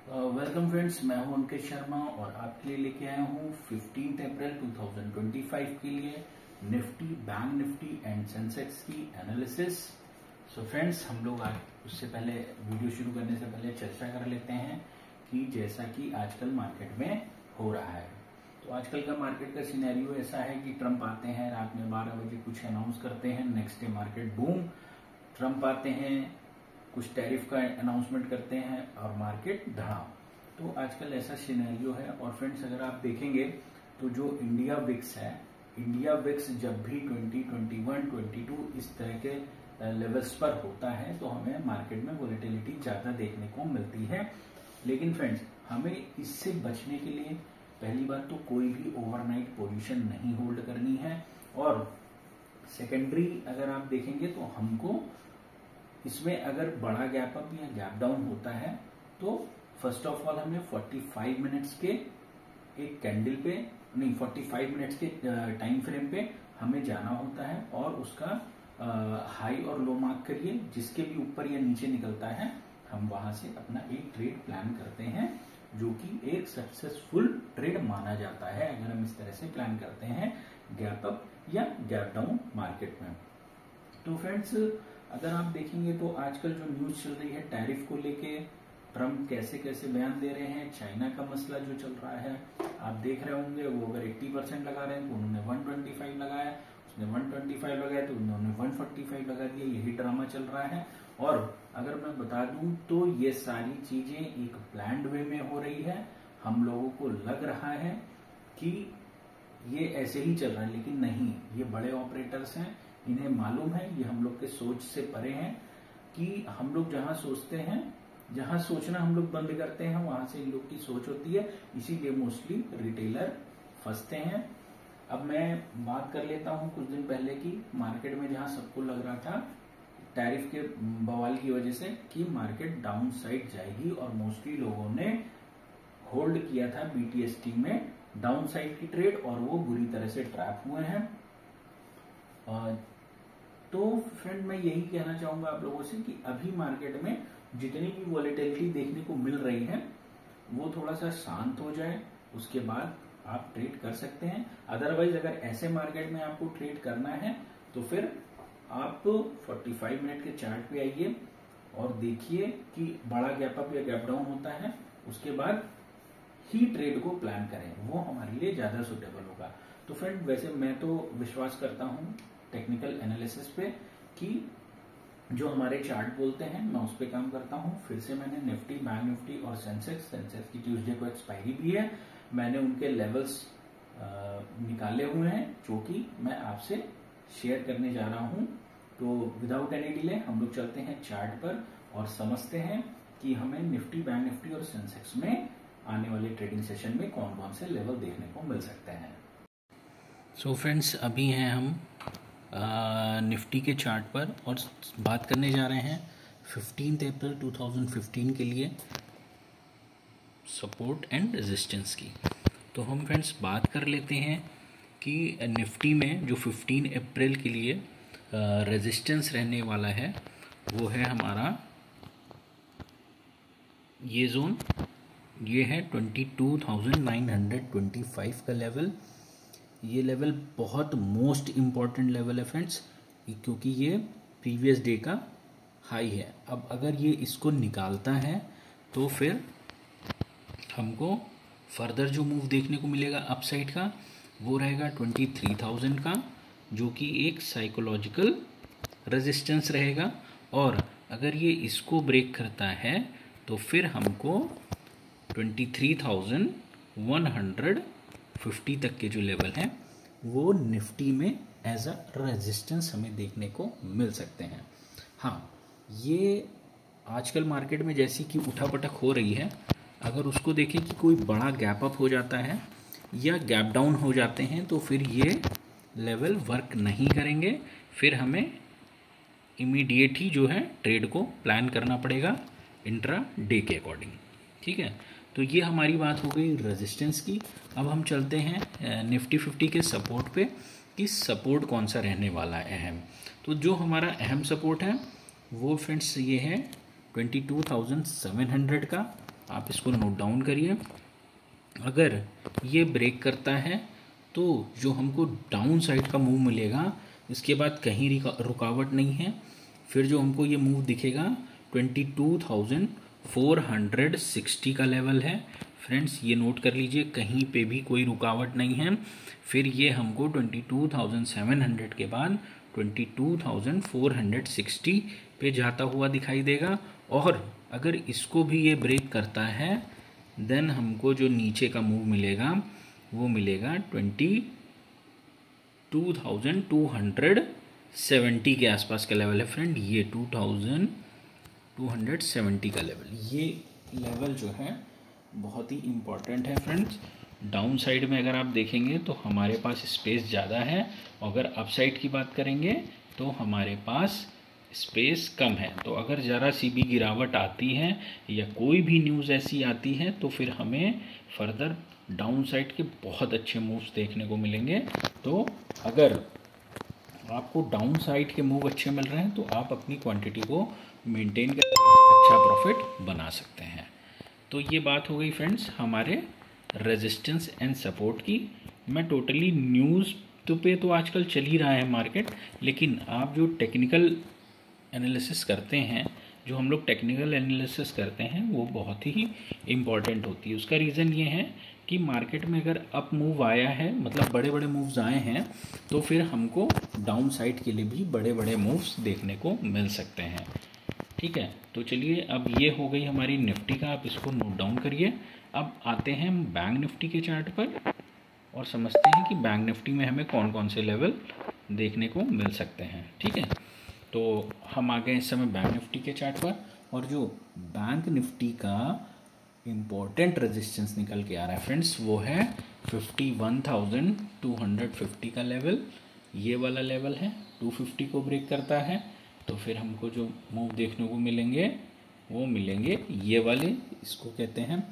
Welcome friends, मैं हूं अंकित शर्मा और आपके लिए लेके आया हूं 15 अप्रैल 2025 के लिए Nifty, bank Nifty and Sensex की एनालिसिस। सो फ्रेंड्स, हम लोग आज उससे पहले वीडियो शुरू करने से पहले चर्चा कर लेते हैं कि जैसा कि आजकल मार्केट में हो रहा है। तो आजकल का मार्केट का सिनेरियो ऐसा है कि ट्रम्प आते हैं, रात में 12 बजे कुछ अनाउंस करते हैं, next day market boom. Trump आते हैं, कुछ टैरिफ का अनाउंसमेंट करते हैं और मार्केट धड़ाम। तो आजकल ऐसा सिनेरियो है। और फ्रेंड्स, अगर आप देखेंगे तो जो इंडिया विक्स है, इंडिया विक्स जब भी 20, 21, 22 इस तरह के लेवल्स पर होता है तो हमें मार्केट में वोलेटिलिटी ज्यादा देखने को मिलती है। लेकिन फ्रेंड्स, हमें इससे बचने के लिए पहली बात तो कोई भी ओवरनाइट पोजीशन नहीं होल्ड करनी है। और सेकेंडरी अगर आप देखेंगे तो हमको इसमें अगर बड़ा गैप अप या गैप डाउन होता है तो फर्स्ट ऑफ ऑल हमें 45 मिनट्स के एक कैंडल पे नहीं 45 मिनट्स के टाइम फ्रेम पे हमें जाना होता है और उसका हाई और लो मार्क करिए। जिसके भी ऊपर या नीचे निकलता है हम वहां से अपना एक ट्रेड प्लान करते हैं, जो कि एक सक्सेसफुल ट्रेड माना जाता है अगर हम इस तरह से प्लान करते हैं गैप अप या गैप डाउन मार्केट में। तो फ्रेंड्स, अगर आप देखेंगे तो आजकल जो न्यूज चल रही है टैरिफ को लेके, ट्रम्प कैसे कैसे बयान दे रहे हैं, चाइना का मसला जो चल रहा है आप देख रहे होंगे। वो अगर 80% लगा रहे हैं तो उन्होंने 125 लगाया, उसने 125 लगाया तो उन्होंने 145 लगा दिया। यही ड्रामा चल रहा है। और अगर मैं बता दूं तो ये सारी चीजें एक प्लान्ड वे में हो रही है। हम लोगों को लग रहा है कि ये ऐसे ही चल रहा है, लेकिन नहीं, ये बड़े ऑपरेटर्स हैं, इन्हें मालूम है, ये हम लोग के सोच से परे हैं कि हम लोग जहां सोचते हैं, जहां सोचना हम लोग बंद करते हैं वहां से इन लोग की सोच होती है। इसीलिए मोस्टली रिटेलर फंसते हैं। अब मैं बात कर लेता हूं कुछ दिन पहले की मार्केट में, जहां सबको लग रहा था टैरिफ के बवाल की वजह से कि मार्केट डाउन साइड जाएगी और मोस्टली लोगों ने होल्ड किया था बीटीएसटी में डाउन साइड की ट्रेड और वो बुरी तरह से ट्रैप हुए हैं। तो फ्रेंड, मैं यही कहना चाहूंगा आप लोगों से कि अभी मार्केट में जितनी भी वॉलेटिलिटी देखने को मिल रही है वो थोड़ा सा शांत हो जाए, उसके बाद आप ट्रेड कर सकते हैं। अदरवाइज अगर ऐसे मार्केट में आपको ट्रेड करना है तो फिर आप 45 मिनट के चार्ट पे आइए और देखिए कि बड़ा गैप अप या गैप डाउन होता है, उसके बाद ही ट्रेड को प्लान करें, वो हमारे लिए ज्यादा सुटेबल होगा। तो फ्रेंड, वैसे मैं तो विश्वास करता हूं टेक्निकल एनालिसिस पे कि जो हमारे चार्ट बोलते हैं मैं उस पर काम करता हूं। फिर से मैंने निफ्टी, बैंक निफ्टी और सेंसेक्स की ट्यूसडे को एक्सपायरी भी है, मैंने उनके लेवल्स निकाले हुए हैं जो कि मैं आपसे शेयर करने जा रहा हूं। तो विदाउट एनी डिले हम लोग चलते हैं चार्ट पर और समझते हैं कि हमें निफ्टी, बैंक निफ्टी और सेंसेक्स में आने वाले ट्रेडिंग सेशन में कौन कौन से लेवल देखने को मिल सकते हैं। सो फ्रेंड्स, अभी हैं हम निफ्टी के चार्ट पर और बात करने जा रहे हैं 15 अप्रैल 2015 के लिए सपोर्ट एंड रेजिस्टेंस की। तो हम फ्रेंड्स बात कर लेते हैं कि निफ्टी में जो 15 अप्रैल के लिए रेजिस्टेंस रहने वाला है वो है हमारा ये जोन, ये है 22,925 का लेवल। ये लेवल बहुत मोस्ट इम्पॉर्टेंट लेवल है फ्रेंड्स, क्योंकि ये प्रीवियस डे का हाई है। अब अगर ये इसको निकालता है तो फिर हमको फर्दर जो मूव देखने को मिलेगा अपसाइड का वो रहेगा 23,000 का, जो कि एक साइकोलॉजिकल रेजिस्टेंस रहेगा। और अगर ये इसको ब्रेक करता है तो फिर हमको 23,150 तक के जो लेवल हैं वो निफ्टी में एज अ रेजिस्टेंस हमें देखने को मिल सकते हैं। हाँ, ये आजकल मार्केट में जैसी कि उठापटक हो रही है, अगर उसको देखें कि कोई बड़ा गैप अप हो जाता है या गैप डाउन हो जाते हैं तो फिर ये लेवल वर्क नहीं करेंगे। फिर हमें इमीडिएट ही जो है ट्रेड को प्लान करना पड़ेगा इंट्रा डे के अकॉर्डिंग। ठीक है, तो ये हमारी बात हो गई रेजिस्टेंस की। अब हम चलते हैं निफ्टी 50 के सपोर्ट पे कि सपोर्ट कौन सा रहने वाला है अहम। तो जो हमारा अहम सपोर्ट है वो फ्रेंड्स ये है 22,700 का, आप इसको नोट डाउन करिए। अगर ये ब्रेक करता है तो जो हमको डाउन साइड का मूव मिलेगा, इसके बाद कहीं रुकावट नहीं है। फिर जो हमको ये मूव दिखेगा 22,460 का लेवल है फ्रेंड्स, ये नोट कर लीजिए, कहीं पे भी कोई रुकावट नहीं है। फिर ये हमको 22,700 के बाद 22,460 पे जाता हुआ दिखाई देगा। और अगर इसको भी ये ब्रेक करता है देन हमको जो नीचे का मूव मिलेगा वो मिलेगा 22,270 के आसपास का लेवल है फ्रेंड। ये 2270 का लेवल, ये लेवल जो है बहुत ही इम्पॉर्टेंट है फ्रेंड्स। डाउन साइड में अगर आप देखेंगे तो हमारे पास स्पेस ज़्यादा है, अगर अप साइड की बात करेंगे तो हमारे पास स्पेस कम है। तो अगर ज़रा सी भी गिरावट आती है या कोई भी न्यूज़ ऐसी आती है तो फिर हमें फर्दर डाउन साइड के बहुत अच्छे मूव्स देखने को मिलेंगे। तो अगर आपको डाउन साइड के मूव अच्छे मिल रहे हैं तो आप अपनी क्वांटिटी को मेंटेन करके अच्छा प्रॉफिट बना सकते हैं। तो ये बात हो गई फ्रेंड्स हमारे रेजिस्टेंस एंड सपोर्ट की। मैं टोटली न्यूज़ पे तो आजकल चल ही रहा है मार्केट, लेकिन आप जो टेक्निकल एनालिसिस करते हैं, जो हम लोग टेक्निकल एनालिसिस करते हैं वो बहुत ही इम्पॉर्टेंट होती है। उसका रीज़न ये है कि मार्केट में अगर अप मूव आया है, मतलब बड़े बड़े मूव्स आए हैं, तो फिर हमको डाउन साइड के लिए भी बड़े बड़े मूव्स देखने को मिल सकते हैं। ठीक है, तो चलिए अब ये हो गई हमारी निफ्टी का, आप इसको नोट डाउन करिए। अब आते हैं हम बैंक निफ्टी के चार्ट पर और समझते हैं कि बैंक निफ्टी में हमें कौन कौन से लेवल देखने को मिल सकते हैं। ठीक है, तो हम आ गए इस समय बैंक निफ्टी के चार्ट पर, और जो बैंक निफ्टी का इम्पोर्टेंट रेजिस्टेंस निकल के आ रहा है फ्रेंड्स वो है 51,250 का लेवल। ये वाला लेवल है, 250 को ब्रेक करता है तो फिर हमको जो मूव देखने को मिलेंगे वो मिलेंगे ये वाले, इसको कहते हैं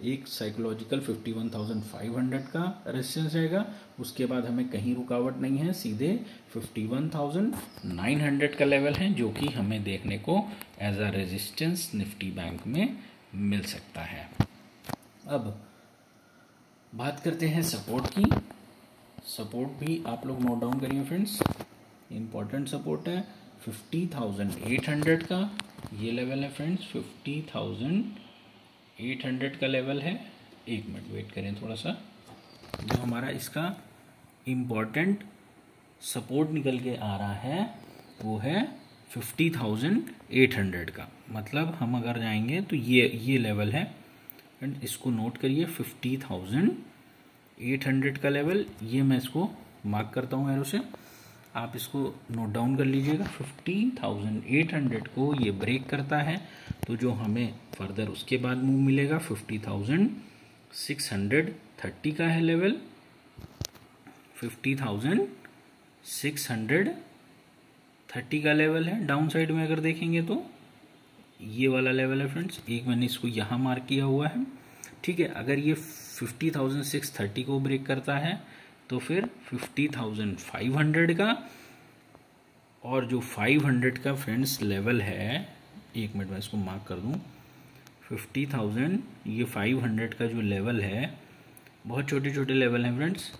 एक साइकोलॉजिकल 51,500 का रेजिस्टेंस रहेगा। उसके बाद हमें कहीं रुकावट नहीं है, सीधे 51,900 का लेवल है जो कि हमें देखने को as a resistance Nifty bank में मिल सकता है। अब बात करते हैं सपोर्ट की। सपोर्ट भी आप लोग नोट डाउन करिए फ्रेंड्स, इम्पॉर्टेंट सपोर्ट है 50,800 का ये लेवल है फ्रेंड्स, 50,800 का लेवल है। एक मिनट वेट करें थोड़ा सा, जो हमारा इसका इम्पॉर्टेंट सपोर्ट निकल के आ रहा है वो है 50,800 का। मतलब हम अगर जाएंगे तो ये लेवल है एंड इसको नोट करिए 50,800 का लेवल। ये मैं इसको मार्क करता हूँ एरो से, आप इसको नोट डाउन कर लीजिएगा। 50,800 को ये ब्रेक करता है तो जो हमें फर्दर उसके बाद मूव मिलेगा 50,630 का है लेवल। 50,630 का लेवल है डाउन साइड में अगर देखेंगे तो ये वाला लेवल है फ्रेंड्स। एक मैंने इसको यहाँ मार्क किया हुआ है। ठीक है, अगर ये 50,630 को ब्रेक करता है तो फिर 50,500 का, और जो 500 का फ्रेंड्स लेवल है, एक मिनट में इसको मार्क कर दूं, 50,000 ये 500 का जो लेवल है, बहुत छोटे छोटे लेवल हैं फ्रेंड्स।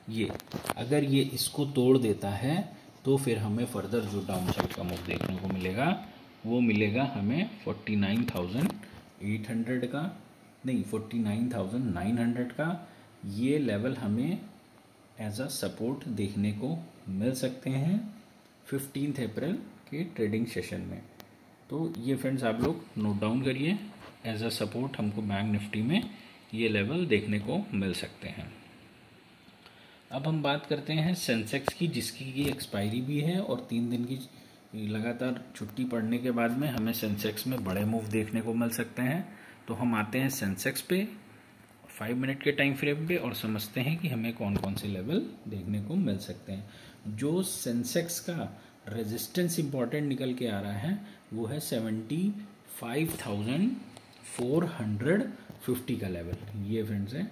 ये अगर ये इसको तोड़ देता है तो फिर हमें फर्दर जो डाउन साइड का मूव देखने को मिलेगा वो मिलेगा हमें 49,800 का, नहीं 49,900 का। ये लेवल हमें एज अ सपोर्ट देखने को मिल सकते हैं 15 अप्रैल के ट्रेडिंग सेशन में। तो ये फ्रेंड्स आप लोग नोट डाउन करिए, एज अ सपोर्ट हमको बैंक निफ्टी में ये लेवल देखने को मिल सकते हैं। अब हम बात करते हैं सेंसेक्स की, जिसकी ये एक्सपायरी भी है और 3 दिन की लगातार छुट्टी पड़ने के बाद में हमें सेंसेक्स में बड़े मूव देखने को मिल सकते हैं। तो हम आते हैं सेंसेक्स पे 5 मिनट के टाइम फ्रेम पे और समझते हैं कि हमें कौन कौन से लेवल देखने को मिल सकते हैं। जो सेंसेक्स का रेजिस्टेंस इंपॉर्टेंट निकल के आ रहा है वो है 75,450 का लेवल। ये फ्रेंड्स है,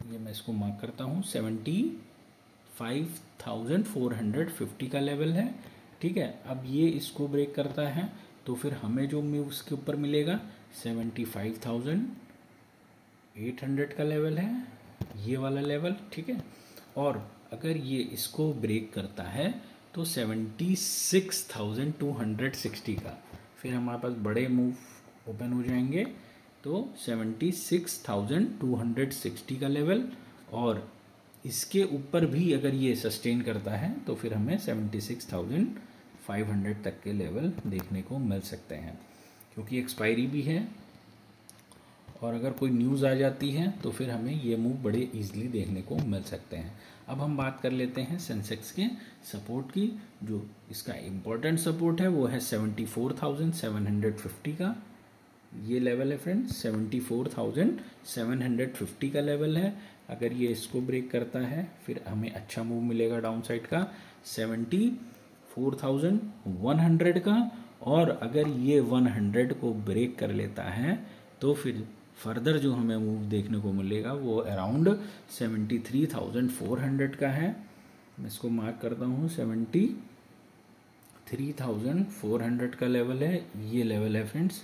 ये मैं इसको मार्क करता हूँ, 75,450 का लेवल है। ठीक है, अब ये इसको ब्रेक करता है तो फिर हमें जो मूव उसके ऊपर मिलेगा 75,800 का लेवल है, ये वाला लेवल, ठीक है। और अगर ये इसको ब्रेक करता है तो 76,260 का, फिर हमारे पास बड़े मूव ओपन हो जाएंगे, तो 76,260 का लेवल, और इसके ऊपर भी अगर ये सस्टेन करता है तो फिर हमें 76,500 तक के लेवल देखने को मिल सकते हैं, क्योंकि एक्सपायरी भी है। और अगर कोई न्यूज़ आ जाती है तो फिर हमें ये मूव बड़े इजीली देखने को मिल सकते हैं। अब हम बात कर लेते हैं सेंसेक्स के सपोर्ट की। जो इसका इम्पोर्टेंट सपोर्ट है वो है 74,750 का, ये लेवल है फ्रेंड्स, 74,750 का लेवल है। अगर ये इसको ब्रेक करता है फिर हमें अच्छा मूव मिलेगा डाउन साइड का 74,100 का, और अगर ये 100 को ब्रेक कर लेता है तो फिर फर्दर जो हमें मूव देखने को मिलेगा वो अराउंड 73,400 का है। मैं इसको मार्क करता हूँ, 73,400 का लेवल है, ये लेवल है फ्रेंड्स,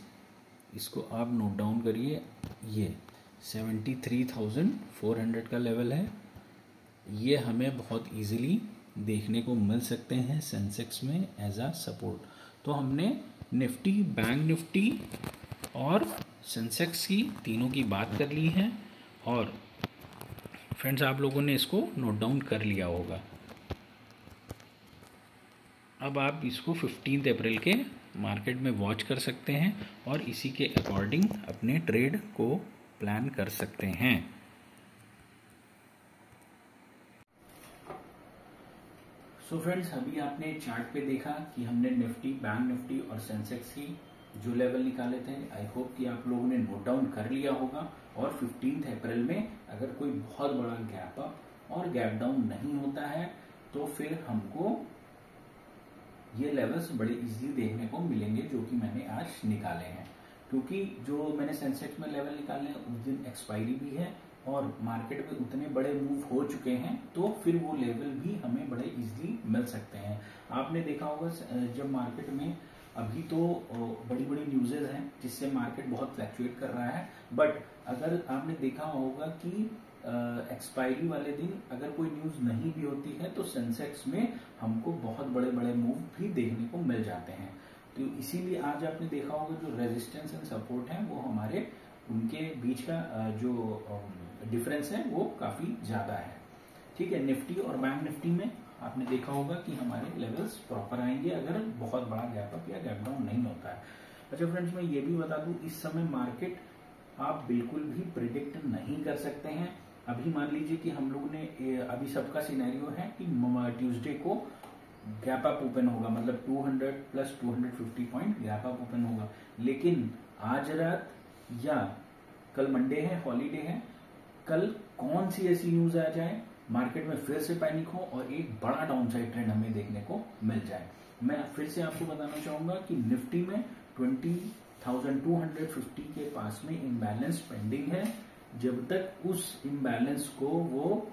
इसको आप नोट डाउन करिए। ये 73,400 का लेवल है, ये हमें बहुत इजीली देखने को मिल सकते हैं सेंसेक्स में एज आ सपोर्ट। तो हमने निफ्टी, बैंक निफ्टी और सेंसेक्स की तीनों की बात कर ली है, और फ्रेंड्स आप लोगों ने इसको नोट डाउन कर लिया होगा। अब आप इसको 15 अप्रैल के मार्केट में वॉच कर सकते हैं और इसी के अकॉर्डिंग अपने ट्रेड को प्लान कर सकते हैं। सो फ्रेंड्स, अभी आपने चार्ट पे देखा कि हमने निफ्टी, बैंक निफ्टी और सेंसेक्स की जो लेवल निकाले थे। आई होप कि आप लोगों ने नोट डाउन कर लिया होगा, और 15 अप्रैल में अगर कोई बहुत बड़ा गैप अप और गैप डाउन नहीं होता है तो फिर हमको ये लेवल्स बड़े इजीली देखने को मिलेंगे जो कि मैंने आज निकाले हैं। क्योंकि जो मैंने सेंसेक्स में लेवल निकाले हैं उस दिन एक्सपायरी भी है और मार्केट में उतने बड़े मूव हो चुके हैं, तो फिर वो लेवल भी हमें बड़े इजीली मिल सकते हैं। आपने देखा होगा जब मार्केट में अभी तो बड़ी बड़ी न्यूज़ेज हैं जिससे मार्केट बहुत फ्लैक्चुएट कर रहा है, बट अगर आपने देखा होगा कि एक्सपायरी वाले दिन अगर कोई न्यूज़ नहीं भी होती है तो सेंसेक्स में हमको बहुत बड़े बड़े मूव भी देखने को मिल जाते हैं। तो इसीलिए आज आपने देखा होगा जो रेजिस्टेंस एंड सपोर्ट है वो हमारे उनके बीच का जो डिफरेंस है वो काफी ज्यादा है। ठीक है, निफ्टी और बैंक निफ्टी में आपने देखा होगा कि हमारे लेवल्स प्रॉपर आएंगे अगर बहुत बड़ा गैप अप या गैप डाउन नहीं होता है। अच्छा फ्रेंड्स, मैं ये भी बता दूं, इस समय मार्केट आप बिल्कुल भी प्रिडिक्ट नहीं कर सकते हैं। अभी मान लीजिए कि हम लोग ने अभी सबका सिनेरियो है कि ट्यूसडे को गैप अप ओपन होगा, मतलब 200 plus 250 point gap up open होगा, लेकिन आज रात या कल मंडे है, हॉलीडे है, कल कौन सी ऐसी न्यूज आ जाए मार्केट में फिर से पैनिक हो और एक बड़ा डाउनसाइड ट्रेंड हमें देखने को मिल जाए। मैं फिर से आपको बताना चाहूंगा कि निफ्टी में 20,250 के पास में इम्बैलेंस पेंडिंग है। जब तक उस इम्बैलेंस को वो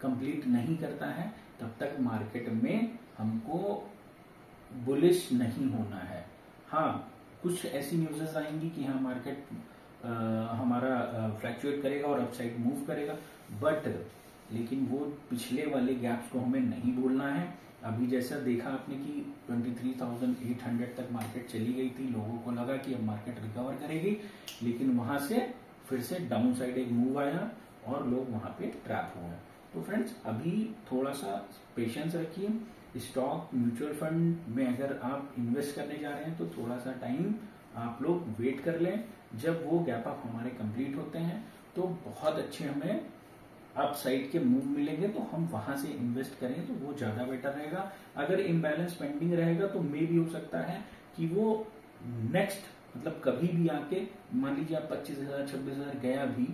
कंप्लीट नहीं करता है तब तक मार्केट में हमको बुलिश नहीं होना है। हाँ, कुछ ऐसी न्यूज़ेस आएंगी कि हाँ मार्केट हमारा फ्लैक्चुएट करेगा और अपसाइड मूव करेगा, बट लेकिन वो पिछले वाले गैप्स को हमें नहीं भूलना है। अभी जैसा देखा आपने कि 23,800 तक मार्केट चली गई थी, लोगों को लगा कि अब मार्केट रिकवर करेगी, लेकिन वहां से फिर से डाउन साइड एक मूव आया और लोग वहां पे ट्रैप हुए। तो फ्रेंड्स, अभी थोड़ा सा पेशेंस रखिए। स्टॉक म्यूचुअल फंड में अगर आप इन्वेस्ट करने जा रहे हैं तो थोड़ा सा टाइम आप लोग वेट कर लें। जब वो गैप अप हमारे कंप्लीट होते हैं तो बहुत अच्छे हमें अप साइड के मूव मिलेंगे, तो हम वहां से इन्वेस्ट करें तो वो ज्यादा बेटर रहेगा। अगर इम्बैलेंस पेंडिंग रहेगा तो मे भी हो सकता है कि वो नेक्स्ट मतलब कभी भी आके मान लीजिए आप 25,000 26,000 गया भी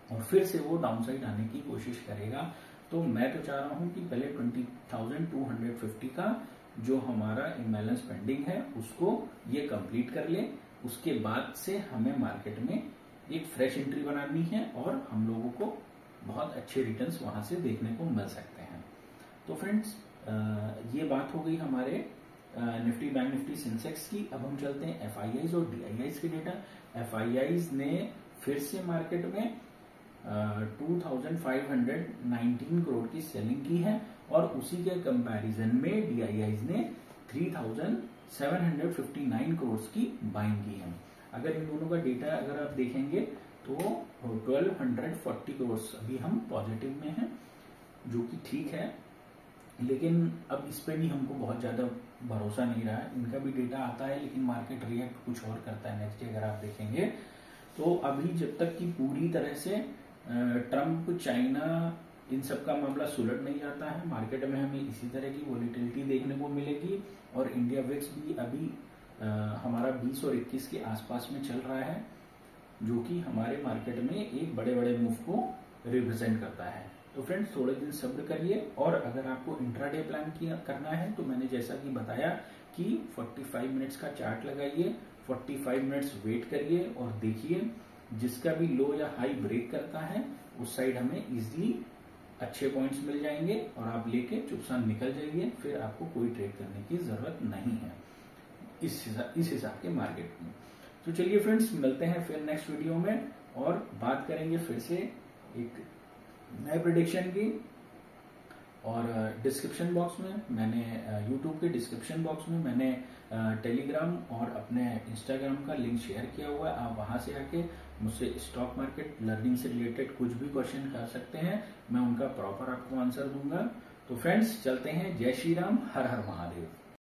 और फिर से वो डाउन साइड आने की कोशिश करेगा। तो मैं तो चाह रहा हूं कि पहले 20,250 का जो हमारा इम्बैलेंस पेंडिंग है उसको ये कंप्लीट कर ले, उसके बाद से हमें मार्केट में एक फ्रेश एंट्री बनानी है और हम लोगों को बहुत अच्छे रिटर्न्स वहां से देखने को मिल सकते हैं। तो फ्रेंड्स, ये बात हो गई हमारे निफ्टी बैंक निफ्टी सेंसेक्स की। अब हम चलते हैं एफआईआईज और डीआईआईज के डेटा। एफआईआईज ने फिर से मार्केट में 2519 करोड़ की सेलिंग की है और उसी के कंपैरिजन में डीआईआईज ने 3759 करोड़ की बाइंग की है। अगर इन दोनों का डेटा अगर आप देखेंगे तो 1240 करोड़ अभी हम पॉजिटिव में हैं, जो कि ठीक है, लेकिन अब इस पे भी हमको बहुत ज्यादा भरोसा नहीं रहा है। इनका भी डेटा आता है लेकिन मार्केट रिएक्ट कुछ और करता है नेक्स्ट डे अगर आप देखेंगे तो। अभी जब तक कि पूरी तरह से ट्रम्प चाइना इन सब का मामला सुलझ नहीं जाता है, मार्केट में हमें इसी तरह की वॉलीटिलिटी देखने को मिलेगी। और इंडिया विक्स भी अभी हमारा 20 और 21 के आसपास में चल रहा है, जो कि हमारे मार्केट में एक बड़े बड़े मूव को रिप्रेजेंट करता है। तो फ्रेंड्स थोड़े दिन सब्र करिए, और अगर आपको इंट्राडे प्लान करना है तो मैंने जैसा कि बताया कि 45 मिनट्स का चार्ट लगाइए, 45 मिनट्स वेट करिए और देखिए जिसका भी लो या हाई ब्रेक करता है उस साइड हमें इजीली अच्छे पॉइंट्स मिल जाएंगे और आप लेके चुपचाप निकल जाइए। फिर आपको कोई ट्रेड करने की जरूरत नहीं है इस हिसाब के मार्केट में। तो चलिए फ्रेंड्स, मिलते हैं फिर नेक्स्ट वीडियो में और बात करेंगे फिर से एक नए प्रेडिक्शन की। और डिस्क्रिप्शन बॉक्स में मैंने यूट्यूब के डिस्क्रिप्शन बॉक्स में मैंने टेलीग्राम और अपने इंस्टाग्राम का लिंक शेयर किया हुआ है। आप वहां से आके मुझसे स्टॉक मार्केट लर्निंग से रिलेटेड कुछ भी क्वेश्चन कर सकते हैं, मैं उनका प्रॉपर आपको आंसर दूंगा। तो फ्रेंड्स चलते हैं, जय श्री राम, हर हर महादेव।